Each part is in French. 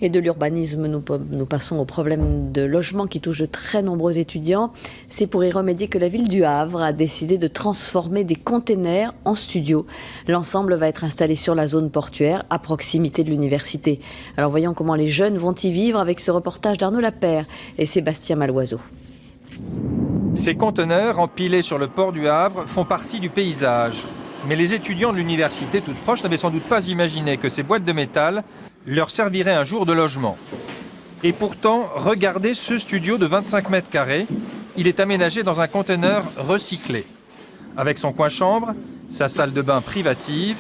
Et de l'urbanisme, nous passons au problème de logement qui touche de très nombreux étudiants. C'est pour y remédier que la ville du Havre a décidé de transformer des containers en studios. L'ensemble va être installé sur la zone portuaire, à proximité de l'université. Alors voyons comment les jeunes vont y vivre avec ce reportage d'Arnaud Lapère et Sébastien Maloiseau. Ces conteneurs empilés sur le port du Havre font partie du paysage. Mais les étudiants de l'université toute proche n'avaient sans doute pas imaginé que ces boîtes de métal leur serviraient un jour de logement. Et pourtant, regardez ce studio de 25 mètres carrés. Il est aménagé dans un conteneur recyclé. Avec son coin-chambre, sa salle de bain privative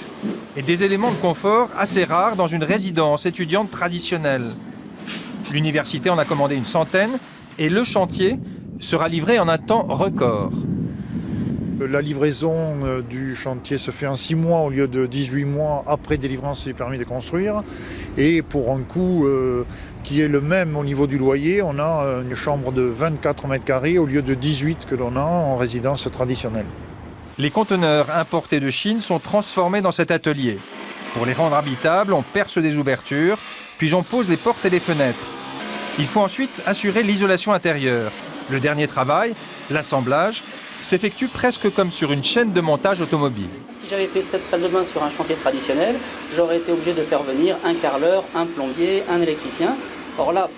et des éléments de confort assez rares dans une résidence étudiante traditionnelle. L'université en a commandé une centaine et le chantier sera livré en un temps record. La livraison du chantier se fait en 6 mois au lieu de 18 mois après délivrance des permis de construire. Et pour un coût qui est le même au niveau du loyer, on a une chambre de 24 mètres carrés au lieu de 18 que l'on a en résidence traditionnelle. Les conteneurs importés de Chine sont transformés dans cet atelier. Pour les rendre habitables, on perce des ouvertures, puis on pose les portes et les fenêtres. Il faut ensuite assurer l'isolation intérieure. Le dernier travail, l'assemblage, s'effectue presque comme sur une chaîne de montage automobile. Si j'avais fait cette salle de bain sur un chantier traditionnel, j'aurais été obligé de faire venir un carreleur, un plombier, un électricien. Or là,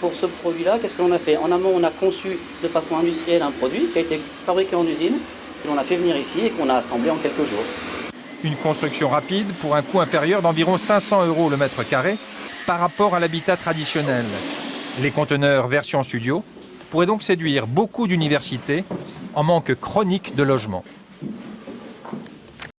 pour ce produit-là, qu'est-ce que l'on a fait? En amont, on a conçu de façon industrielle un produit qui a été fabriqué en usine, que l'on a fait venir ici et qu'on a assemblé en quelques jours. Une construction rapide pour un coût inférieur d'environ 500 € le mètre carré par rapport à l'habitat traditionnel. Les conteneurs version studio pourraient donc séduire beaucoup d'universités en manque chronique de logement.